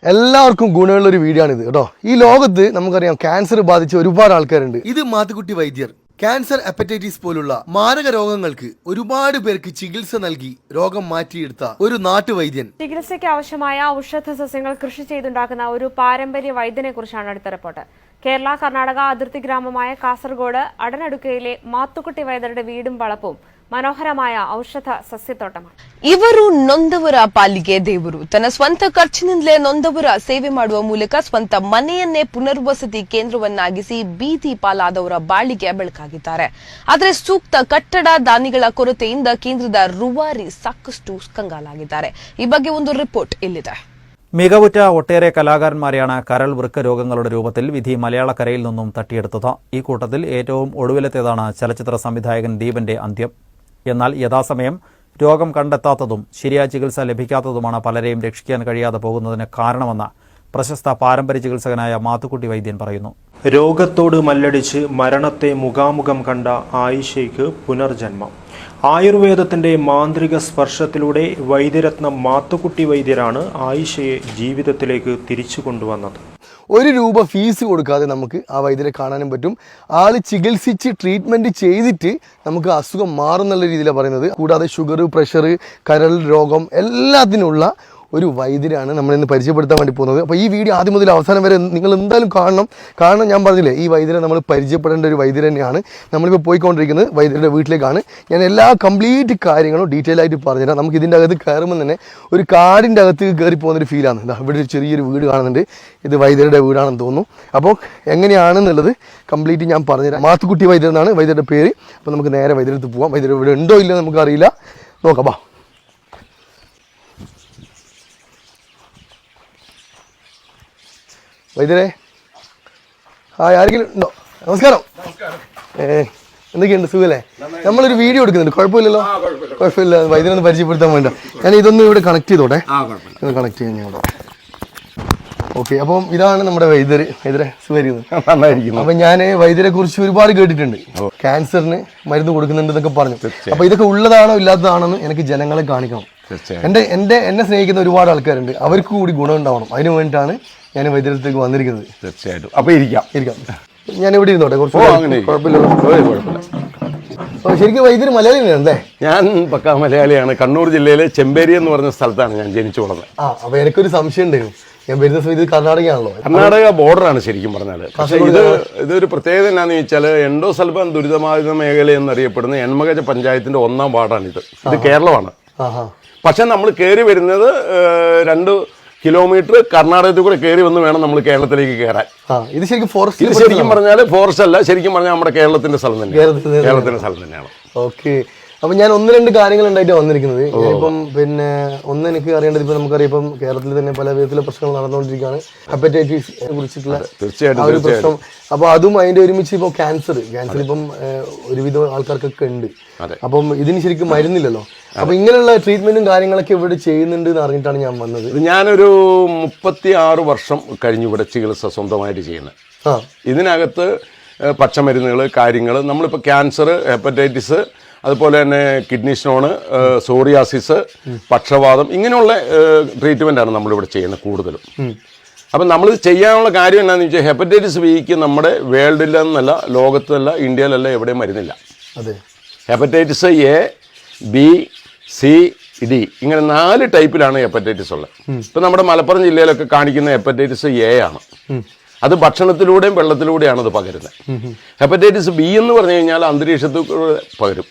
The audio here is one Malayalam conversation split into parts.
എല്ലാവർക്കും ഗുണമുള്ള ഒരു വീഡിയോ ആണിത് കേട്ടോ. ഈ ലോകത്ത് നമുക്കറിയാം ക്യാൻസർ ബാധിച്ച ഒരുപാട് ആൾക്കാരുണ്ട്. ഇത് മാത്തുക്കുട്ടി വൈദ്യർ ക്യാൻസർ, ഹെപ്പറ്റൈറ്റിസ് പോലുള്ള മാരക രോഗങ്ങൾക്ക് ഒരുപാട് പേർക്ക് ചികിത്സ നൽകി രോഗം മാറ്റിയെടുത്ത ഒരു നാട്ടുവൈദ്യൻ. ചികിത്സയ്ക്ക് ആവശ്യമായ ഔഷധ സസ്യങ്ങൾ കൃഷി ചെയ്തുണ്ടാക്കുന്ന ഒരു പാരമ്പര്യ വൈദ്യനെ കുറിച്ചാണ് അടുത്ത റിപ്പോർട്ട്. കേരള കർണാടക അതിർത്തി ഗ്രാമമായ കാസർഗോഡ് അടനടുക്കയിലെ മാത്തുക്കുട്ടി വൈദ്യരുടെ വീടും വളപ്പും മനോഹരമായ ಔಷಧ ಸಸ್ಯತೋಟമാണ്. ಇವರು ನೊಂದವರ ಪಾಲಿಗೆ ದೇವರು. ತನ್ನ ಸ್ವಂತ ಖರ್ಚಿನಿಂದಲೇ ನೊಂದವರ ಸೇವೆ ಮಾಡುವ ಮೂಲಕ ಸ್ವಂತ ಮನೆಯನ್ನೇ ಪುನರ್ವಸತಿ ಕೇಂದ್ರವನ್ನಾಗಿಸಿ ಬೀದಿ ಪಾಲಾದವರ ಬಾಳಿಗೆ ಬೆಳಕಾಗಿದ್ದಾರೆ. ಆದರೆ ಸೂಕ್ತ ಕಟ್ಟಡ ದಾನಿಗಳ ಕೊರತೆಯಿಂದ ಕೇಂದ್ರದ ರೂವಾರಿ ಸಾಕಷ್ಟು ಕಂಗಾಲಾಗಿದ್ದಾರೆ. ಈ ಬಗ್ಗೆ ಒಂದು ರಿಪೋರ್ಟ್ ಇಲ್ಲಿದೆ. മികവുറ്റ ഒട്ടേറെ കലാകാരന്മാരെയാണ് കരൾ വൃക്ക രോഗങ്ങളുടെ രൂപത്തിൽ വിധി മലയാളക്കരയിൽ നിന്നും തട്ടിയെടുത്തത്. ഈ കൂട്ടത്തിൽ ഏറ്റവും ഒടുവിലത്തേതാണ് ചലച്ചിത്ര സംവിധായകൻ ദീപന്റെ അന്ത്യം. എന്നാൽ യഥാസമയം രോഗം കണ്ടെത്താത്തതും ശരിയായ ചികിത്സ ലഭിക്കാത്തതുമാണ് പലരെയും രക്ഷിക്കാൻ കഴിയാതെ പോകുന്നതിന് കാരണമെന്ന് പ്രശസ്ത പാരമ്പര്യ ചികിത്സകനായ മാത്തുക്കുട്ടി വൈദ്യൻ പറയുന്നു. രോഗത്തോട് മല്ലടിച്ച് മരണത്തെ മുഖാമുഖം കണ്ട ആയിഷയ്ക്ക് പുനർജന്മം. ആയുർവേദത്തിന്റെ മാന്ത്രിക സ്പർശത്തിലൂടെ വൈദ്യരത്നം മാത്തുക്കുട്ടി വൈദ്യരാണ് ആയിഷയെ ജീവിതത്തിലേക്ക് തിരിച്ചു കൊണ്ടുവന്നത്. ₹1 ഫീസ് കൊടുക്കാതെ നമുക്ക് ആ വൈദ്യരെ കാണാനും പറ്റും. ആള് ചികിത്സിച്ച് ട്രീറ്റ്മെന്റ് ചെയ്തിട്ട് നമുക്ക് അസുഖം മാറുന്നുള്ള രീതിയിലാണ് പറയുന്നത്. കൂടാതെ ഷുഗർ, പ്രഷർ, കരൾ രോഗം എല്ലാത്തിനുള്ള ഒരു വൈദ്യരാണ് നമ്മളിന്ന് പരിചയപ്പെടുത്താൻ വേണ്ടി പോകുന്നത്. അപ്പോൾ ഈ വീഡിയോ ആദ്യം മുതൽ അവസാനം വരെ നിങ്ങൾ എന്തായാലും കാണണം. ഞാൻ പറഞ്ഞില്ലേ, ഈ വൈദ്യരെ നമ്മൾ പരിചയപ്പെടേണ്ട ഒരു വൈദ്യർ തന്നെയാണ്. നമ്മളിപ്പോൾ പോയിക്കൊണ്ടിരിക്കുന്നത് വൈദ്യരുടെ വീട്ടിലേക്കാണ്. ഞാൻ എല്ലാ കംപ്ലീറ്റ് കാര്യങ്ങളും ഡീറ്റെയിൽ ആയിട്ട് പറഞ്ഞുതരാം. നമുക്ക് ഇതിൻ്റെ അകത്ത് കയറുമ്പോൾ തന്നെ ഒരു കാടിൻ്റെ അകത്ത് കയറി പോകുന്നൊരു ഫീലാണ്. ഇവിടെ ഒരു ചെറിയൊരു വീട് കാണുന്നുണ്ട്. ഇത് വൈദ്യരുടെ വീടാണെന്ന് തോന്നുന്നു. അപ്പോൾ എങ്ങനെയാണെന്നുള്ളത് കംപ്ലീറ്റ് ഞാൻ പറഞ്ഞുതരാം. മാത്തുക്കുട്ടി വൈദ്യർ എന്നാണ് വൈദ്യരുടെ പേര്. അപ്പോൾ നമുക്ക് നേരെ വൈദ്യരടുത്ത് പോകാം. വൈദ്യർ ഇവിടെ ഉണ്ടോ ഇല്ലയോ നമുക്കറിയില്ല. നോക്കാം. ബാ. വൈദ്യരെ, ആരെങ്കിലും ഉണ്ടോ? നമസ്കാരം. എന്തൊക്കെയുണ്ട്, സുഖല്ലേ? നമ്മളൊരു വീഡിയോ എടുക്കുന്നുണ്ട്, കുഴപ്പമില്ലല്ലോ? കുഴപ്പമില്ല. വൈദ്യരൊന്ന് പരിചയപ്പെടുത്താൻ വേണ്ട. ഞാൻ ഇതൊന്ന് ഇവിടെ കണക്ട് ചെയ്തോട്ടെ. കണക്ട് ചെയ്യാൻ ഞാൻ. ഓക്കെ, അപ്പം ഇതാണ് നമ്മുടെ വൈദ്യര്. വൈദ്യരെ സുഖമായിരിക്കുന്നു. അപ്പം ഞാൻ വൈദ്യരെ കുറിച്ച് ഒരുപാട് കേട്ടിട്ടുണ്ട്. ക്യാൻസറിന് മരുന്ന് കൊടുക്കുന്നുണ്ട് എന്നൊക്കെ പറഞ്ഞു. അപ്പൊ ഇതൊക്കെ ഉള്ളതാണോ ഇല്ലാത്തതാണോ എന്ന് എനിക്ക് ജനങ്ങളെ കാണിക്കണം. എന്നെ സ്നേഹിക്കുന്ന ഒരുപാട് ആൾക്കാരുണ്ട്. അവർക്ക് കൂടി ഗുണം ഉണ്ടാവണം. അതിനു വേണ്ടിയിട്ടാണ് ഞാൻ വൈദ്യരത്തേക്ക് വന്നിരിക്കുന്നത്. തീർച്ചയായിട്ടും. അപ്പൊ ഇരിക്കാം. ഞാൻ ഇവിടെ ഇരുന്നോട്ടെ? കുഴപ്പമില്ലല്ലോ. ശരിക്കും വൈദ്യര് മലയാളിയാണല്ലേ? ഞാൻ പക്കാ മലയാളിയാണ്. കണ്ണൂർ ജില്ലയിലെ ചെമ്പേരി എന്ന് പറഞ്ഞ സ്ഥലത്താണ് ഞാൻ ജനിച്ചു വളർന്നത്. അപ്പൊ എനിക്കൊരു സംശയം ഉണ്ടായിരുന്നു. ഞാൻ വരുന്ന സമയത്ത് ഇത് കർണാടകയാണല്ലോ. കർണാടക ബോർഡറാണ് ശരിക്കും പറഞ്ഞാല്. പക്ഷേ ഇതൊരു പ്രത്യേകത എന്നാന്ന് ചോദിച്ചാൽ എൻഡോസൾഫാൻ ദുരിതബാധിത മേഖല എന്നറിയപ്പെടുന്ന എൺമകജ പഞ്ചായത്തിന്റെ 1ാം വാർഡാണിത്. ഇത് കേരളമാണ്. പക്ഷെ നമ്മൾ കയറി വരുന്നത് 2 കിലോമീറ്റർ കർണാടകത്തിൽ കൂടെ കയറി വന്ന് വേണം നമ്മൾ കേരളത്തിലേക്ക് കയറാൻ. ഇത് ശരിക്കും ഫോറസ്റ്റ്? ഇത് ശരിക്കും പറഞ്ഞാൽ ഫോറസ്റ്റ് അല്ല, ശരിക്കും പറഞ്ഞാൽ നമ്മുടെ കേരളത്തിന്റെ സ്ഥലം തന്നെയാണ്. ഓക്കെ. അപ്പൊ ഞാൻ 1-2 കാര്യങ്ങൾ ഉണ്ടായിട്ട് വന്നിരിക്കുന്നത്. ഇപ്പം പിന്നെ ഒന്ന് എനിക്ക് അറിയേണ്ടത്, ഇപ്പൊ നമുക്കറിയാം ഇപ്പം കേരളത്തിൽ തന്നെ പല വിധത്തിലെ പ്രശ്നങ്ങൾ നടന്നുകൊണ്ടിരിക്കുകയാണ്. ഹെപ്പറ്റൈറ്റിസിനെ കുറിച്ചിട്ടുള്ള ഒരു പ്രശ്നം. അപ്പൊ അതും അതിന്റെ ഒരുമിച്ച് ഇപ്പൊ ക്യാൻസർ ഇപ്പം ഒരുവിധം ആൾക്കാർക്കൊക്കെ ഉണ്ട്. അപ്പം ഇതിന് ശരിക്കും മരുന്നില്ലല്ലോ. അപ്പൊ ഇങ്ങനെയുള്ള ട്രീറ്റ്മെന്റും കാര്യങ്ങളൊക്കെ ഇവിടെ ചെയ്യുന്നുണ്ട് എന്ന് അറിഞ്ഞിട്ടാണ് ഞാൻ വന്നത്. ഞാനൊരു 36 വർഷം കഴിഞ്ഞു ഇവിടെ ചികിത്സ സ്വന്തമായിട്ട് ചെയ്യുന്നത്. ഇതിനകത്ത് പച്ചമരുന്നുകൾ, കാര്യങ്ങൾ, നമ്മളിപ്പോൾ ക്യാൻസർ, ഹെപ്പറ്റൈറ്റിസ്, അതുപോലെ തന്നെ കിഡ്നി സ്റ്റോണ്, സോറിയാസിസ്, പക്ഷവാതം, ഇങ്ങനെയുള്ള ട്രീറ്റ്മെൻറ്റാണ് നമ്മളിവിടെ ചെയ്യുന്നത് കൂടുതലും. അപ്പം നമ്മൾ ചെയ്യാനുള്ള കാര്യം എന്താണെന്ന് വെച്ചാൽ ഹെപ്പറ്റൈറ്റിസ് ബിക്ക് നമ്മുടെ വേൾഡിലെന്നല്ല, ലോകത്തല്ല, ഇന്ത്യയിലല്ല എവിടെയും മരുന്നില്ല. Hepatitis A, B, C, D, ഇങ്ങനെ 4 ടൈപ്പിലാണ് ഹെപ്പറ്റൈറ്റിസ് ഉള്ളത്. ഇപ്പം നമ്മുടെ മലപ്പുറം ജില്ലയിലൊക്കെ കാണിക്കുന്ന ഹെപ്പറ്റൈറ്റിസ് എ ആണ്. അത് ഭക്ഷണത്തിലൂടെയും വെള്ളത്തിലൂടെയാണ് അത് പകരുന്നത്. ഹെപ്പറ്റൈറ്റിസ് ബി എന്ന് പറഞ്ഞു കഴിഞ്ഞാൽ അന്തരീക്ഷത്തിലൂടെ പകരും.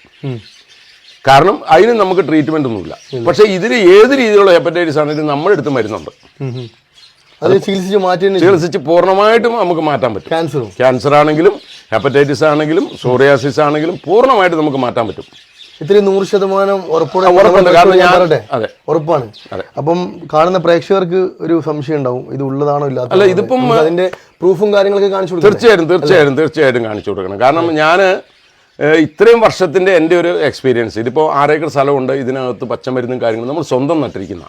കാരണം അതിന് നമുക്ക് ട്രീറ്റ്മെന്റ് ഒന്നുമില്ല. പക്ഷെ ഇതിൽ ഏത് രീതിയിലുള്ള ഹെപ്പറ്റൈറ്റിസ് ആണെങ്കിലും നമ്മുടെ അടുത്ത് മരുന്നുണ്ട്. ചികിത്സിച്ച് പൂർണ്ണമായിട്ടും നമുക്ക് മാറ്റാൻ പറ്റും. ക്യാൻസർ ആണെങ്കിലും ഹെപ്പറ്റൈറ്റിസ് ആണെങ്കിലും സോറിയാസിസ് ആണെങ്കിലും പൂർണ്ണമായിട്ട് നമുക്ക് മാറ്റാൻ പറ്റും. ഇത്രയും 100% ഉറപ്പാണ്. അപ്പം കാണുന്ന പ്രേക്ഷകർക്ക് ഒരു സംശയം ഉണ്ടാവും, ഇത് ഉള്ളതാണോ ഇല്ലാത്തോ. ഇതിപ്പം അതിന്റെ പ്രൂഫും കാര്യങ്ങളൊക്കെ കാണിച്ചു കൊടുക്കും. തീർച്ചയായിട്ടും കാണിച്ചു കൊടുക്കണം. കാരണം ഞാൻ ഇത്രയും വർഷത്തിന്റെ എൻ്റെ ഒരു എക്സ്പീരിയൻസ്, ഇതിപ്പോൾ 6 ഏക്കർ സ്ഥലമുണ്ട്. ഇതിനകത്ത് പച്ചമരുന്നും കാര്യങ്ങളും നമ്മൾ സ്വന്തം നട്ടിരിക്കുന്ന.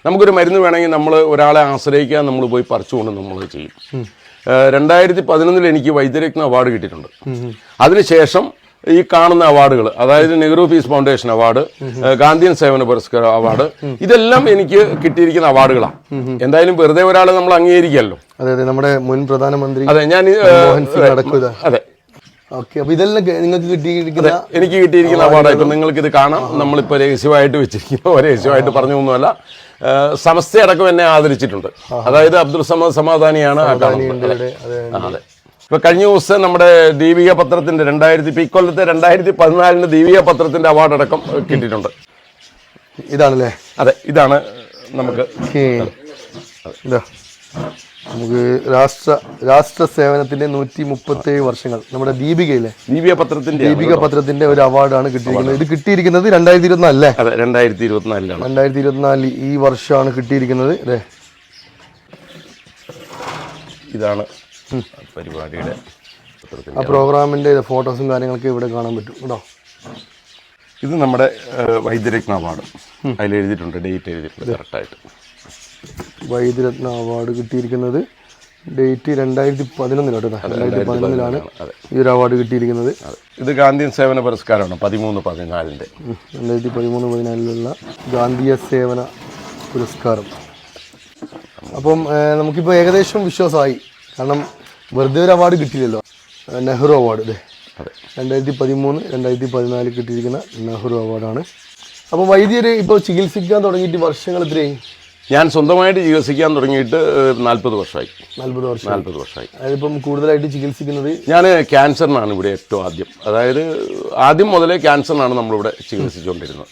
നമുക്കൊരു മരുന്ന് വേണമെങ്കിൽ നമ്മൾ ഒരാളെ ആശ്രയിക്കാൻ നമ്മൾ പോയി പറിച്ചുകൊണ്ട് നമ്മൾ ചെയ്യും. 2011 എനിക്ക് വൈദ്യരത്ന അവാർഡ് കിട്ടിയിട്ടുണ്ട്. അതിനുശേഷം ഈ കാണുന്ന അവാർഡുകൾ, അതായത് Nehru piece foundation award, Gandhian സേവന പുരസ്കാര അവാർഡ്, ഇതെല്ലാം എനിക്ക് കിട്ടിയിരിക്കുന്ന അവാർഡുകളാണ്. എന്തായാലും വെറുതെ ഒരാളെ നമ്മൾ അംഗീകരിക്കല്ലോ. അതെ അതെ, നമ്മുടെ മുൻ പ്രധാനമന്ത്രി അതെ, ഞാൻ അതെ. ഓക്കെ, അപ്പൊ ഇതെല്ലാം നിങ്ങൾക്ക് കിട്ടിയിരിക്കുന്ന എനിക്ക് കിട്ടിയിരിക്കുന്ന അവാർഡാണ്. ഇപ്പൊ നിങ്ങൾക്ക് ഇത് കാണാം. നമ്മളിപ്പോ രഹസ്യമായിട്ട് വെച്ചിരിക്കുന്ന രഹസ്യമായിട്ട് പറഞ്ഞൊന്നുമല്ല, സമസ്തയടക്കം എന്നെ ആദരിച്ചിട്ടുണ്ട്. അതായത് അബ്ദുൾ സമദ് സമാധാനിയാണ് ആ കാണുന്നത്. അതെ. ഇപ്പൊ കഴിഞ്ഞ ദിവസം നമ്മുടെ ദീപിക പത്രത്തിന്റെ ഇക്കൊല്ലത്തെ 2014 ദീപിക പത്രത്തിന്റെ അവാർഡ് അടക്കം കിട്ടിയിട്ടുണ്ട്. ഇതാണല്ലേ? അതെ, ഇതാണ് നമുക്ക് നമുക്ക് രാഷ്ട്ര സേവനത്തിന്റെ 137 വർഷങ്ങൾ നമ്മുടെ ദീപിക പത്രത്തിന്റെ ഒരു അവാർഡാണ് കിട്ടിയിരിക്കുന്നത്. ഇത് കിട്ടിയിരിക്കുന്നത് 2024 അല്ലേ? അതെ, 2024 2024 ഈ വർഷമാണ് കിട്ടിയിരിക്കുന്നത്. അതെ, ഇതാണ് പരിപാടിയുടെ ആ പ്രോഗ്രാമിന്റെ ഫോട്ടോസും കാര്യങ്ങളൊക്കെ ഇവിടെ കാണാൻ പറ്റും കേട്ടോ. ഇത് നമ്മുടെ വൈദ്യരത്ന അവാർഡ്. അതിൽ എഴുതിയിട്ടുണ്ട്, ഡേറ്റ് എഴുതിയിട്ടുണ്ട് കറക്റ്റായിട്ട്. വൈദ്യരത്ന അവാർഡ് കിട്ടിയിരിക്കുന്നത് ഡേറ്റ് 2011 കേട്ടോ. 2011 ഈ ഒരു അവാർഡ് കിട്ടിയിരിക്കുന്നത്. ഇത് ഗാന്ധിയൻ സേവന പുരസ്കാരമാണ് 13-14 2013-14 ഗാന്ധിയ സേവന പുരസ്കാരം. അപ്പം നമുക്കിപ്പോൾ ഏകദേശം വിശ്വാസമായി. കാരണം വെറുതെ ഒരു അവാർഡ് കിട്ടിയില്ലല്ലോ. നെഹ്റു അവാർഡ്, അതെ, 2013-2014 കിട്ടിയിരിക്കുന്ന നെഹ്റു അവാർഡാണ്. അപ്പോൾ വൈദ്യര് ഇപ്പോൾ ചികിത്സിക്കാൻ തുടങ്ങിയിട്ട് വർഷങ്ങൾ എത്രയായി? ഞാൻ സ്വന്തമായിട്ട് ചികിത്സിക്കാൻ തുടങ്ങിയിട്ട് 40 വർഷമായി. 40 വർഷമായി. അതിപ്പം കൂടുതലായിട്ട് ചികിത്സിക്കുന്നത് ഞാൻ ക്യാൻസറിനാണ് ഇവിടെ ഏറ്റവും ആദ്യം. അതായത് ആദ്യം മുതലേ ക്യാൻസറിനാണ് നമ്മളിവിടെ ചികിത്സിച്ചുകൊണ്ടിരുന്നത്.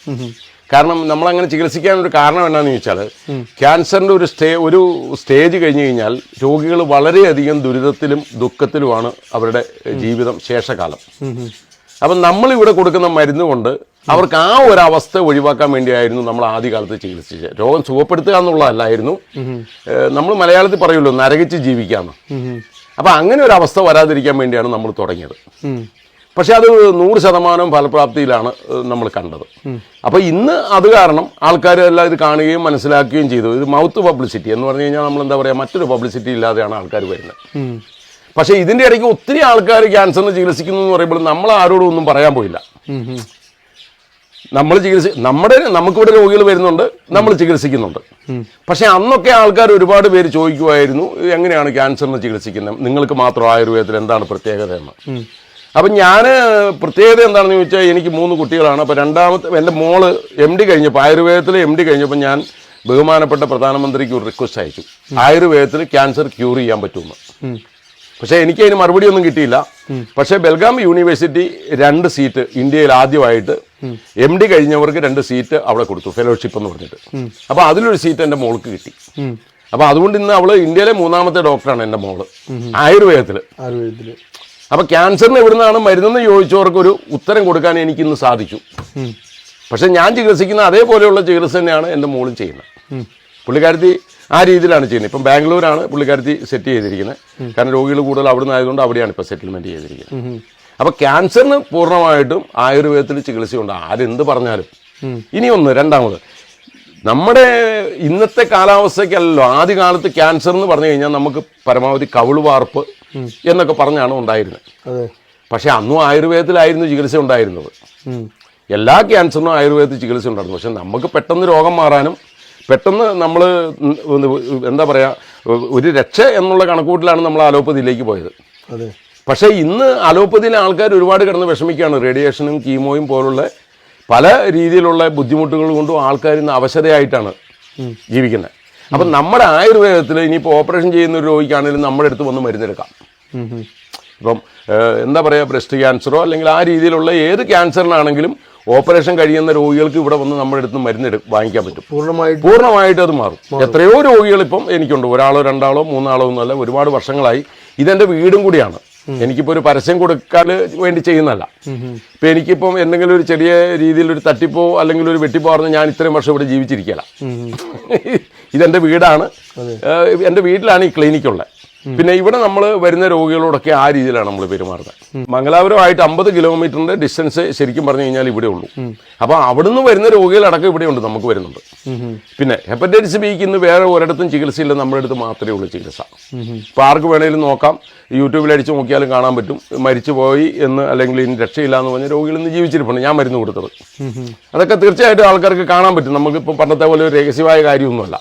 കാരണം നമ്മളങ്ങനെ ചികിത്സിക്കാനൊരു കാരണം എന്നാന്ന് ചോദിച്ചാൽ, ക്യാൻസറിന്റെ ഒരു സ്റ്റേജ് കഴിഞ്ഞു കഴിഞ്ഞാൽ രോഗികൾ വളരെയധികം ദുരിതത്തിലും ദുഃഖത്തിലുമാണ് അവരുടെ ജീവിതം ശേഷകാലം. അപ്പം നമ്മളിവിടെ കൊടുക്കുന്ന മരുന്ന് കൊണ്ട് അവർക്ക് ആ ഒരു അവസ്ഥ ഒഴിവാക്കാൻ വേണ്ടിയായിരുന്നു നമ്മൾ ആദ്യകാലത്ത് ചികിത്സിച്ചത്. രോഗം സുഖപ്പെടുത്തുക എന്നുള്ളതല്ലായിരുന്നു. നമ്മൾ മലയാളത്തിൽ പറയുമല്ലോ, നരകിച്ച് ജീവിക്കാന്ന്. അപ്പം അങ്ങനെ ഒരു അവസ്ഥ വരാതിരിക്കാൻ വേണ്ടിയാണ് നമ്മൾ തുടങ്ങിയത്. പക്ഷെ അത് 100% ഫലപ്രാപ്തിയിലാണ് നമ്മൾ കണ്ടത്. അപ്പൊ ഇന്ന് അത് കാരണം ആൾക്കാർ എല്ലാം ഇത് കാണുകയും മനസ്സിലാക്കുകയും ചെയ്തു. ഇത് മൗത്ത് പബ്ലിസിറ്റി എന്ന് പറഞ്ഞു കഴിഞ്ഞാൽ നമ്മൾ എന്താ പറയുക, മറ്റൊരു പബ്ലിസിറ്റി ഇല്ലാതെയാണ് ആൾക്കാർ വരുന്നത്. പക്ഷെ ഇതിന്റെ ഇടയ്ക്ക് ഒത്തിരി ആൾക്കാർ ക്യാൻസറിന് ചികിത്സിക്കുന്നു എന്ന് പറയുമ്പോൾ നമ്മൾ ആരോടും ഒന്നും പറയാൻ പോയില്ല. നമ്മൾ നമുക്കിവിടെ രോഗികൾ വരുന്നുണ്ട്, നമ്മൾ ചികിത്സിക്കുന്നുണ്ട്. പക്ഷെ അന്നൊക്കെ ആൾക്കാർ ഒരുപാട് പേര് ചോദിക്കുമായിരുന്നു, എങ്ങനെയാണ് ക്യാൻസറിന് ചികിത്സിക്കുന്നത്, നിങ്ങൾക്ക് മാത്രം ആയുർവേദത്തിൽ എന്താണ് പ്രത്യേകത എന്ന്. അപ്പം ഞാൻ പ്രത്യേകത എന്താണെന്ന് ചോദിച്ചാൽ, എനിക്ക് 3 കുട്ടികളാണ്. അപ്പോൾ എൻ്റെ മോള് MD കഴിഞ്ഞപ്പോൾ, ആയുർവേദത്തിൽ MD കഴിഞ്ഞപ്പോൾ ഞാൻ ബഹുമാനപ്പെട്ട പ്രധാനമന്ത്രിക്ക് ഒരു റിക്വസ്റ്റ് അയച്ചു, ആയുർവേദത്തിൽ ക്യാൻസർ ക്യൂർ ചെയ്യാൻ പറ്റുമെന്ന്. പക്ഷേ എനിക്ക് അതിന് മറുപടി ഒന്നും കിട്ടിയില്ല. പക്ഷേ ബെൽഗാം യൂണിവേഴ്സിറ്റി 2 സീറ്റ് ഇന്ത്യയിൽ ആദ്യമായിട്ട് MD കഴിഞ്ഞവർക്ക് 2 സീറ്റ് അവിടെ കൊടുത്തു, ഫെലോഷിപ്പ് എന്ന് പറഞ്ഞിട്ട്. അപ്പോൾ അതിലൊരു സീറ്റ് എൻ്റെ മോൾക്ക് കിട്ടി. അപ്പോൾ അതുകൊണ്ട് ഇന്ന് അവള് ഇന്ത്യയിലെ 3ാമത്തെ ഡോക്ടറാണ് എൻ്റെ മോള് ആയുർവേദത്തിൽ. അപ്പോൾ ക്യാൻസറിന് എവിടുന്നാണ് മരുന്നെന്ന് ചോദിച്ചവർക്ക് ഒരു ഉത്തരം കൊടുക്കാൻ എനിക്കിന്ന് സാധിച്ചു. പക്ഷെ ഞാൻ ചികിത്സിക്കുന്ന അതേപോലെയുള്ള ചികിത്സ തന്നെയാണ് എൻ്റെ മോളും ചെയ്യുന്നത്. പുള്ളിക്കാരത്തി ആ രീതിയിലാണ് ചെയ്യുന്നത്. ഇപ്പം ബാംഗ്ലൂരാണ് പുള്ളിക്കാരത്തി സെറ്റ് ചെയ്തിരിക്കുന്നത്. കാരണം രോഗികൾ കൂടുതൽ അവിടെ നിന്ന് ആയതുകൊണ്ട് അവിടെയാണ് ഇപ്പോൾ സെറ്റിൽമെൻറ്റ് ചെയ്തിരിക്കുന്നത്. അപ്പോൾ ക്യാൻസറിന് പൂർണ്ണമായിട്ടും ആയുർവേദത്തിൽ ചികിത്സയുണ്ട്, ആരെന്ത് പറഞ്ഞാലും. രണ്ടാമത്, നമ്മുടെ ഇന്നത്തെ കാലാവസ്ഥയ്ക്കല്ലല്ലോ ആദ്യകാലത്ത് ക്യാൻസർ എന്ന് പറഞ്ഞു കഴിഞ്ഞാൽ നമുക്ക് പരമാവധി കവിളുവാർപ്പ് എന്നൊക്കെ പറഞ്ഞാണ് ഉണ്ടായിരുന്നത്. പക്ഷെ അന്നും ആയുർവേദത്തിലായിരുന്നു ചികിത്സ ഉണ്ടായിരുന്നത്. എല്ലാ ക്യാൻസറിനും ആയുർവേദത്തിൽ ചികിത്സ ഉണ്ടായിരുന്നു. പക്ഷെ നമുക്ക് പെട്ടെന്ന് രോഗം മാറാനും പെട്ടെന്ന് നമ്മൾ എന്താ പറയുക, ഒരു രക്ഷ എന്നുള്ള കണക്കൂട്ടിലാണ് നമ്മൾ അലോപ്പതിയിലേക്ക് പോയത്. പക്ഷേ ഇന്ന് അലോപ്പതിയിലെ ആൾക്കാർ ഒരുപാട് കിടന്ന് വിഷമിക്കുകയാണ്. റേഡിയേഷനും കീമോയും പോലുള്ള പല രീതിയിലുള്ള ബുദ്ധിമുട്ടുകൾ കൊണ്ടും ആൾക്കാർ ഇന്ന് അവശതയായിട്ടാണ് ജീവിക്കുന്നത്. അപ്പം നമ്മുടെ ആയുർവേദത്തിൽ ഇനിയിപ്പോൾ ഓപ്പറേഷൻ ചെയ്യുന്ന ഒരു രോഗിക്കാണെങ്കിലും നമ്മുടെ അടുത്ത് വന്ന് മരുന്നെടുക്കാം. ഇപ്പം എന്താ പറയുക, ബ്രസ്റ്റ് ക്യാൻസറോ അല്ലെങ്കിൽ ആ രീതിയിലുള്ള ഏത് ക്യാൻസറിനാണെങ്കിലും ഓപ്പറേഷൻ കഴിയുന്ന രോഗികൾക്ക് ഇവിടെ വന്ന് നമ്മുടെ അടുത്ത് മരുന്ന് വാങ്ങിക്കാൻ പറ്റും. പൂർണ്ണമായിട്ട് അത് മാറും. എത്രയോ രോഗികൾ ഇപ്പം എനിക്കുണ്ട്. 1 2 3 ഒന്നുമല്ല, ഒരുപാട് വർഷങ്ങളായി. ഇതെൻ്റെ വീടും കൂടിയാണ്. എനിക്കിപ്പോൾ ഒരു പരസ്യം കൊടുക്കാൻ വേണ്ടി ചെയ്യുന്നതല്ല. ഇപ്പം എനിക്കിപ്പം എന്തെങ്കിലും ഒരു ചെറിയ രീതിയിൽ ഒരു തട്ടിപ്പോ അല്ലെങ്കിൽ ഒരു വെട്ടിപ്പോ പറഞ്ഞ് ഞാൻ ഇത്രയും വർഷം ഇവിടെ ജീവിച്ചിരിക്കുകയില്ല. ഇതെൻ്റെ വീടാണ്. എൻ്റെ വീട്ടിലാണ് ഈ ക്ലിനിക്കുള്ളത്. പിന്നെ ഇവിടെ നമ്മൾ വരുന്ന രോഗികളോടൊക്കെ ആ രീതിയിലാണ് നമ്മൾ പെരുമാറുന്നത്. മംഗലാപുരമായിട്ട് 50 കിലോമീറ്ററിന്റെ ഡിസ്റ്റൻസ് ശരിക്കും പറഞ്ഞു കഴിഞ്ഞാൽ ഇവിടെ ഉള്ളൂ. അപ്പോൾ അവിടുന്ന് വരുന്ന രോഗികളടക്കം ഇവിടെ ഉണ്ട്, നമുക്ക് വരുന്നുണ്ട്. പിന്നെ ഹെപ്പറ്റൈറ്റിസ് ബിക്ക് ഇന്ന് വേറെ ഒരിടത്തും ചികിത്സയില്ല, നമ്മുടെ അടുത്ത് മാത്രമേ ഉള്ളൂ ചികിത്സ. ഇപ്പോൾ ആർക്ക് വേണേലും നോക്കാം, യൂട്യൂബിൽ അടിച്ച് നോക്കിയാലും കാണാൻ പറ്റും. മരിച്ചുപോയി എന്ന് അല്ലെങ്കിൽ ഇനി രക്ഷയില്ല എന്ന് പറഞ്ഞ രോഗികൾ ഇന്ന് ജീവിച്ചിരിപ്പുണ്ട്, ഞാൻ മരുന്ന് കൊടുത്തത്. അതൊക്കെ തീർച്ചയായിട്ടും ആൾക്കാർക്ക് കാണാൻ പറ്റും. നമുക്കിപ്പോൾ പണ്ടത്തെ പോലെ ഒരു രഹസ്യമായ കാര്യമൊന്നുമല്ല,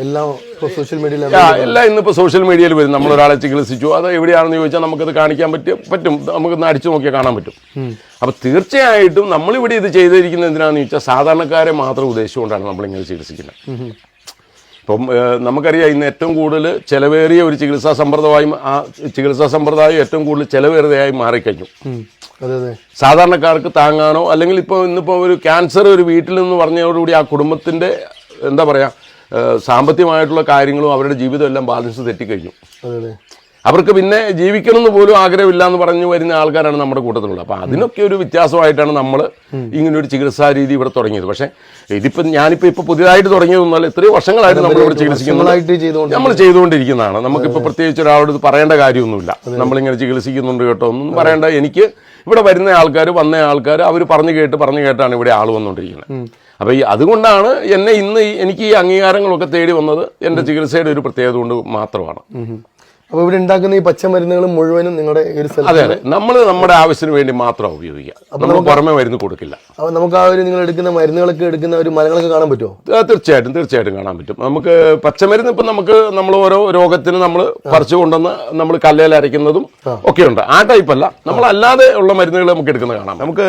എല്ലാം സോഷ്യൽ മീഡിയയിൽ എല്ലാം ഇന്നിപ്പോൾ സോഷ്യൽ മീഡിയയിൽ വരും. നമ്മളൊരാളെ ചികിത്സിച്ചു, അത് എവിടെയാണെന്ന് ചോദിച്ചാൽ നമുക്കത് കാണിക്കാൻ പറ്റും, നമുക്കൊന്ന് അടിച്ചു നോക്കിയാൽ കാണാൻ പറ്റും. അപ്പോൾ തീർച്ചയായിട്ടും നമ്മളിവിടെ ഇത് ചെയ്തിരിക്കുന്നത് എന്തിനാണെന്ന് ചോദിച്ചാൽ സാധാരണക്കാരെ മാത്രം ഉദ്ദേശിച്ചുകൊണ്ടാണ് നമ്മളിങ്ങനെ ചികിത്സിക്കുന്നത്. ഇപ്പം നമുക്കറിയാം ഇന്ന് ഏറ്റവും കൂടുതൽ ചിലവേറിയ ഒരു ചികിത്സാ സമ്പ്രദായം, ആ ചികിത്സാ സമ്പ്രദായം ഏറ്റവും കൂടുതൽ ചിലവേറിയതായി മാറിക്കഴിഞ്ഞു. സാധാരണക്കാർക്ക് താങ്ങാനോ അല്ലെങ്കിൽ ഇന്നിപ്പോൾ ഒരു ക്യാൻസർ ഒരു വീട്ടിൽ നിന്ന് പറഞ്ഞതോടുകൂടി ആ കുടുംബത്തിൻ്റെ എന്താ പറയുക സാമ്പത്തികമായിട്ടുള്ള കാര്യങ്ങളും അവരുടെ ജീവിതം എല്ലാം ബാലൻസ് തെറ്റിക്കഴിഞ്ഞു. അവർക്ക് പിന്നെ ജീവിക്കണമെന്ന് പോലും ആഗ്രഹമില്ല എന്ന് പറഞ്ഞു വരുന്ന ആൾക്കാരാണ് നമ്മുടെ കൂട്ടത്തിലുള്ളത്. അപ്പോൾ അതിനൊക്കെ ഒരു വ്യത്യാസമായിട്ടാണ് നമ്മൾ ഇങ്ങനൊരു ചികിത്സാ രീതി ഇവിടെ തുടങ്ങിയത്. പക്ഷേ ഇതിപ്പോൾ ഞാനിപ്പോൾ പുതിയതായിട്ട് തുടങ്ങിയതൊന്നുമല്ല, എത്രയോ വർഷങ്ങളായിട്ട് നമ്മളിവിടെ ചികിത്സിക്കുന്നത്, നമ്മൾ ചെയ്തുകൊണ്ടിരിക്കുന്നതാണ്. നമുക്കിപ്പോൾ പ്രത്യേകിച്ച് ഒരാളോട് പറയേണ്ട കാര്യമൊന്നുമില്ല, നമ്മളിങ്ങനെ ചികിത്സിക്കുന്നുണ്ട് കേട്ടോ ഒന്നും പറയേണ്ട. എനിക്ക് ഇവിടെ വരുന്ന ആൾക്കാർ അവർ പറഞ്ഞു കേട്ടാണ് ഇവിടെ ആൾ വന്നുകൊണ്ടിരിക്കുന്നത്. അപ്പോൾ അതുകൊണ്ടാണ് ഇന്ന് എനിക്ക് ഈ അംഗീകാരങ്ങളൊക്കെ തേടി വന്നത് എൻ്റെ ചികിത്സയുടെ ഒരു പ്രത്യേകത കൊണ്ട് മാത്രമാണ്. അപ്പോൾ ഇവിടെ ഉണ്ടാക്കുന്ന ഈ പച്ചമരുന്നുകൾ മുഴുവനും നിങ്ങളുടെ ഒരു അതെ നമ്മൾ നമ്മുടെ ആവശ്യത്തിന് വേണ്ടി മാത്രം ഉപയോഗിക്കുക, നമ്മൾ പുറമെ മരുന്ന് കൊടുക്കില്ല. അപ്പോൾ നമുക്ക് ആ ഒരു നിങ്ങൾ എടുക്കുന്ന മരുന്നുകളൊക്കെ എടുക്കുന്ന ഒരു മരങ്ങളൊക്കെ കാണാൻ പറ്റുമോ? തീർച്ചയായിട്ടും കാണാൻ പറ്റും. നമുക്ക് പച്ചമരുന്ന് ഇപ്പം നമ്മൾ ഓരോ രോഗത്തിന് നമ്മൾ പറിച്ചു കൊണ്ടുവന്ന് നമ്മൾ കല്ലേൽ അരയ്ക്കുന്നതും ഒക്കെ ഉണ്ട്. ആ ടൈപ്പല്ല, നമ്മൾ അല്ലാതെ ഉള്ള മരുന്നുകൾ നമുക്ക് എടുക്കുന്നത് കാണാം. നമുക്ക്